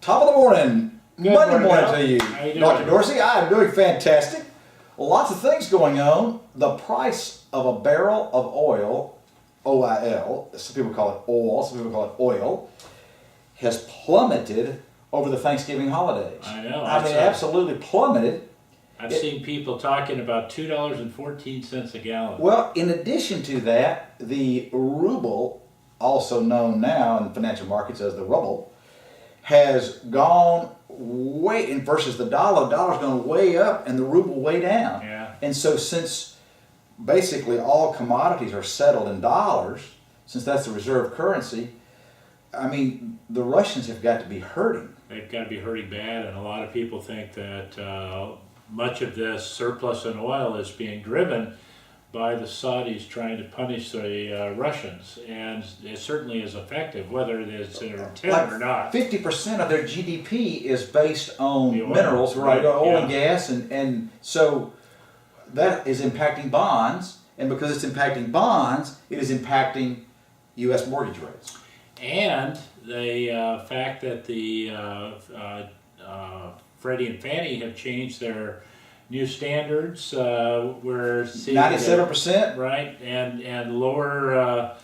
Top of the morning, Good Monday morning Al. to you, How you doing? Dr. Dorsey. I am doing fantastic. Lots of things going on. The price of a barrel of oil, OIL, some people call it oil, some people call it oil, has plummeted over the Thanksgiving holidays. I know. I mean, absolutely plummeted. I've seen people talking about $2.14 a gallon. Well, in addition to that, the ruble, also known now in financial markets as the ruble, has gone way, and versus the dollar's gone way up and the ruble way down. Yeah. And so since basically all commodities are settled in dollars, since that's the reserve currency, I mean, the Russians have got to be hurting. They've got to be hurting bad, and a lot of people think that much of this surplus in oil is being driven by the Saudis trying to punish the Russians, and it certainly is effective, whether it's an intent or not. 50% of their GDP is based on The oil, minerals, right? Oil yeah. and gas, and so that is impacting bonds, and because it's impacting bonds, it is impacting U.S. mortgage rates. And the fact that the Freddie and Fannie have changed their new standards, we're seeing 97%? right, and lower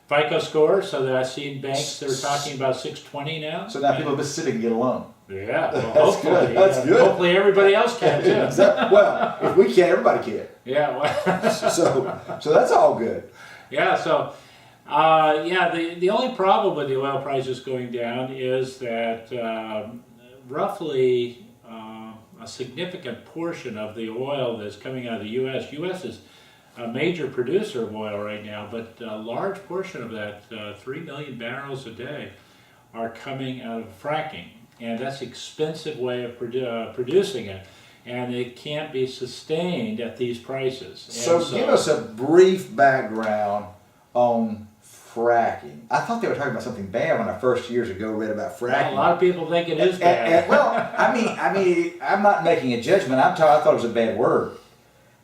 FICO scores. So that I've seen banks that are talking about 620 now. So now people in Mississippi can get a loan. Yeah, well, That's hopefully, good. That's good. Hopefully everybody else can too. Exactly. Well, if we can't, everybody can. Yeah. Well, So that's all good. yeah. So. The only problem with the oil prices going down is that roughly a significant portion of the oil that's coming out of the U.S. U.S. is a major producer of oil right now, but a large portion of that, 3 million barrels a day, are coming out of fracking, and that's an expensive way of producing it, and it can't be sustained at these prices. So give us a brief background on fracking. I thought they were talking about something bad when I first years ago read about fracking. Well, a lot of people think it is bad. Well, I mean, I'm not making a judgment. I thought it was a bad word,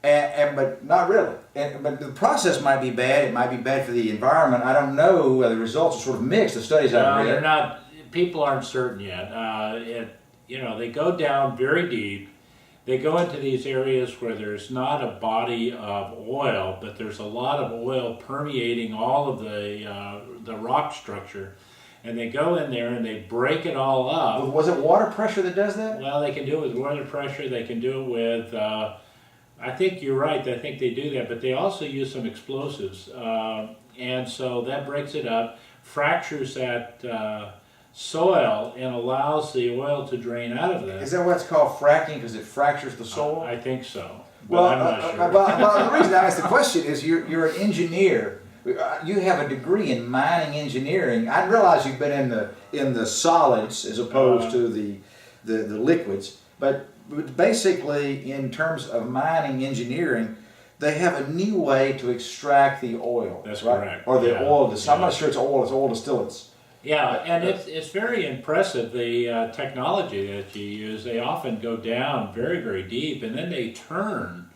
but not really. But the process might be bad. It might be bad for the environment. I don't know. The results are sort of mixed. The studies I've read. They're not. People aren't certain yet. They go down very deep. They go into these areas where there's not a body of oil, but there's a lot of oil permeating all of the rock structure, and they go in there and they break it all up. Was it water pressure that does that? Well, they can do it with water pressure. They can do it with. I think you're right. I think they do that, but they also use some explosives, and so that breaks it up, fractures that soil, and allows the oil to drain out of that. Is that what's called fracking? Because it fractures the soil? I think so. But Well, I'm not sure. well, the reason I asked the question is you're an engineer. You have a degree in mining engineering. I realize you've been in the solids as opposed to the liquids, but basically in terms of mining engineering, they have a new way to extract the oil. That's right? correct. Or the Yeah. oil. I'm Yeah. not sure it's oil. It's oil distillates. Yeah, and it's very impressive, the technology that you use. They often go down very, very deep, and then they turn,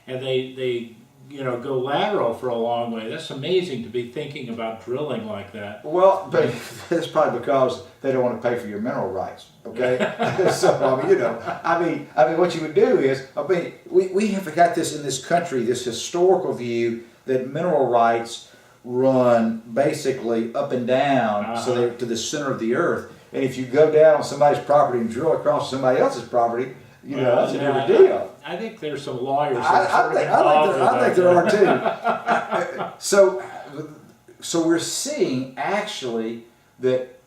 and they go lateral for a long way. That's amazing to be thinking about drilling like that. Well, but it's probably because they don't want to pay for your mineral rights. Okay, so I mean, what you would do is, we have got this in this country, this historical view that mineral rights run basically up and down, so they're to the center of the earth. And if you go down on somebody's property and drill across somebody else's property, that's a different deal. I think there's some lawyers. I think there are too. So we're seeing actually that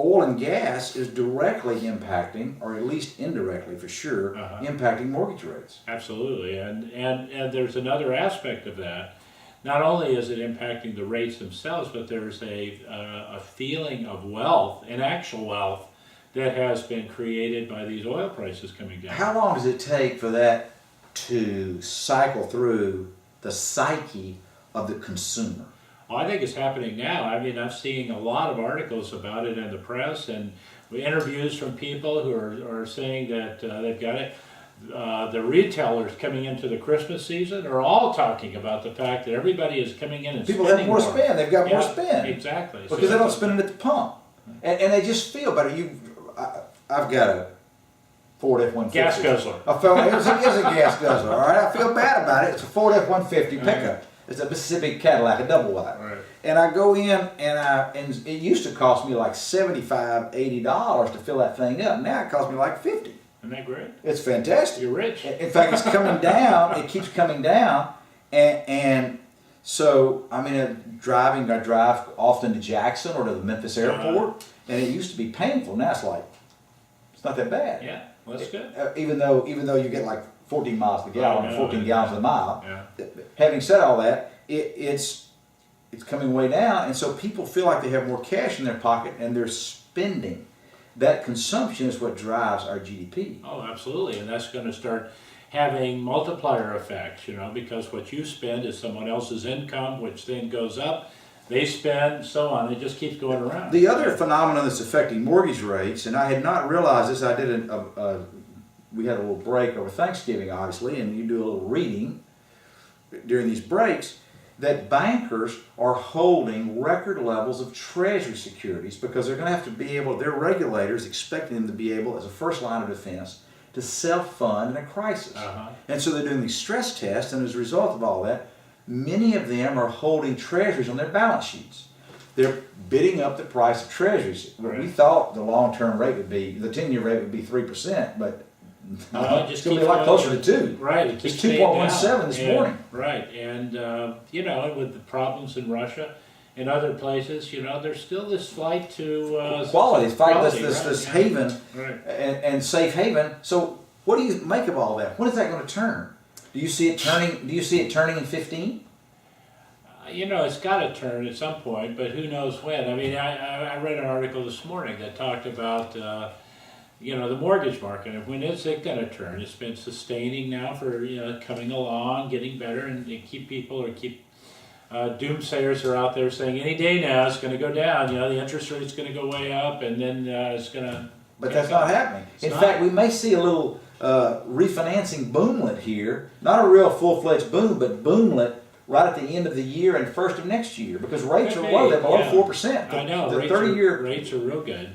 oil and gas is directly impacting, or at least indirectly for sure, impacting mortgage rates. Absolutely, and there's another aspect of that. Not only is it impacting the rates themselves, but there's a feeling of wealth, and actual wealth, that has been created by these oil prices coming down. How long does it take for that to cycle through the psyche of the consumer? Well, I think it's happening now. I mean, I'm seeing a lot of articles about it in the press, and interviews from people who are saying that they've got it. The retailers coming into the Christmas season are all talking about the fact that everybody is coming in and people spending have more spend. They've got more spend. Exactly. Because they don't spend it at the pump, and they just feel better. I've got a Ford F-150. Gas guzzler. It is a gas guzzler, all right? I feel bad about it. It's a Ford F-150 pickup. It's a Pacific Cadillac, a double wide. Right. And I go in, and it used to cost me like $75, $80 to fill that thing up. Now it costs me like $50. Isn't that great? It's fantastic. You're rich. In fact, it's coming down. It keeps coming down. And so, I mean, I drive often to Jackson or to the Memphis airport. And it used to be painful. Now it's like, it's not that bad. Yeah, well, that's good. Even though you get like 14 miles per gallon, 14 gallons a mile. Yeah. Having said all that, it's coming way down, and so people feel like they have more cash in their pocket and they're spending. That consumption is what drives our GDP. Oh, absolutely, and that's going to start having multiplier effects, you know, because what you spend is someone else's income, which then goes up. They spend, so on. It just keeps going around. The other phenomenon that's affecting mortgage rates, and I had not realized this, I did we had a little break over Thanksgiving, obviously, and you do a little reading during these breaks, that bankers are holding record levels of treasury securities because they're going to have to be able, their regulators expecting them to be able, as a first line of defense, to self-fund in a crisis. And so they're doing these stress tests, and as a result of all that, many of them are holding treasuries on their balance sheets. They're bidding up the price of treasuries. Right. We thought the long-term rate would be, the 10-year rate would be 3%, but Just it's going to be a lot closer to 2. Right, It's 2.17 this morning. Right, and you know, with the problems in Russia and other places, you know, there's still this flight to quality, this right, haven right. and safe haven. So, what do you make of all that? When is that going to turn? Do you see it turning? Do you see it turning in 15? You know, it's got to turn at some point, but who knows when? I mean, I read an article this morning that talked about you know, the mortgage market, and when is it going to turn? It's been sustaining now for, you know, coming along, getting better, and they keep doomsayers are out there saying any day now it's going to go down. You know, the interest rate's going to go way up, and then it's going to. But that's not happening. In fact, we may see a little refinancing boomlet here. Not a real full-fledged boom, but boomlet right at the end of the year and first of next year, because rates are low. They're below 4%. I know. The 30-year rates are real good.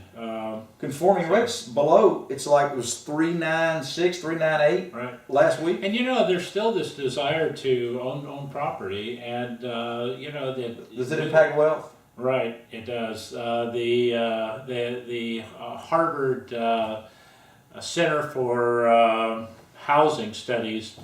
Conforming rates below, it's like it was 3.96, 3.98 right. last week. And you know, there's still this desire to own property, and you know that. Does it impact wealth? Right, it does. The Harvard Center for Housing Studies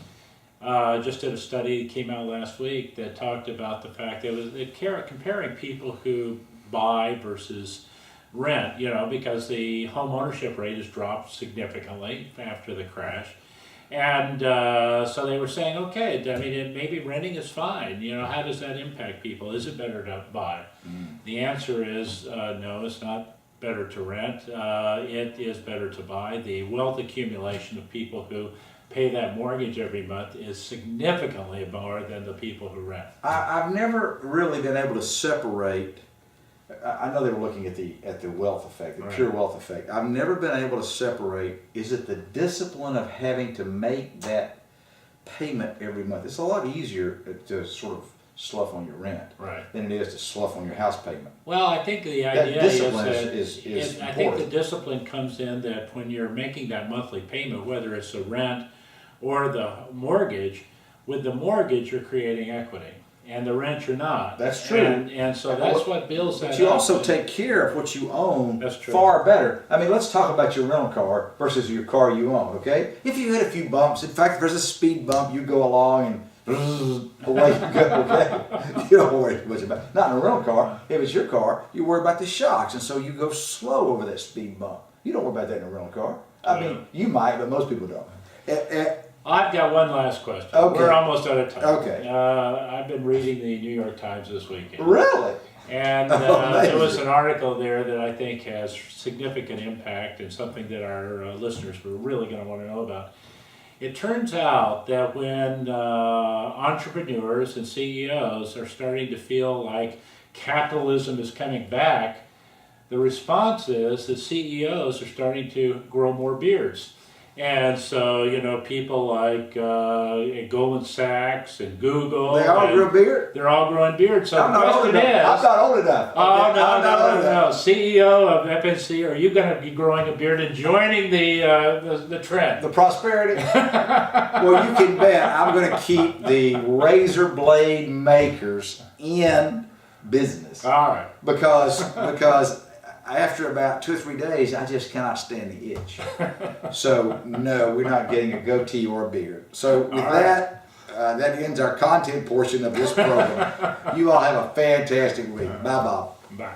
just did a study that came out last week that talked about the fact that they're comparing people who buy versus rent, you know, because the home ownership rate has dropped significantly after the crash. And so they were saying, okay, I mean, maybe renting is fine. You know, how does that impact people? Is it better to buy? The answer is no, it's not better to rent. It is better to buy. The wealth accumulation of people who pay that mortgage every month is significantly more than the people who rent. I've never really been able to separate. I know they were looking at the wealth effect, the pure wealth effect. I've never been able to separate, is it the discipline of having to make that payment every month? It's a lot easier to sort of slough on your rent than it is to slough on your house payment. Well, I think the idea is I think the discipline comes in that when you're making that monthly payment, whether it's the rent or the mortgage, with the mortgage you're creating equity. And the rent you're not. That's true. And so that's what builds that. But you also take care of what you own. That's true. Far better. I mean, let's talk about your rental car versus your car you own, okay? If you hit a few bumps, in fact, if there's a speed bump, you go along and away you go, okay? You don't worry too much about it. Not in a rental car. If it's your car, you worry about the shocks, and so you go slow over that speed bump. You don't worry about that in a rental car. I mean, you might, but most people don't. I've got one last question. Okay. We're almost out of time. Okay. I've been reading the New York Times this weekend. Really? And there was an article there that I think has significant impact and something that our listeners were really going to want to know about. It turns out that when entrepreneurs and CEOs are starting to feel like capitalism is coming back, the response is that CEOs are starting to grow more beards. And so, you know, people like Goldman Sachs and Google. They all grow beard? They're all growing beards. So I'm the not old question enough. is... I'm not old enough. Oh, Okay? I'm not old enough. no. CEO of FNC, are you going to be growing a beard and joining the trend? The prosperity? Well, you can bet I'm going to keep the razor blade makers in business. All right. Because after about 2 or 3 days, I just cannot stand the itch. So no, we're not getting a goatee or a beard. So with that, that ends our content portion of this program. You all have a fantastic week. Bye, Bob. Bye.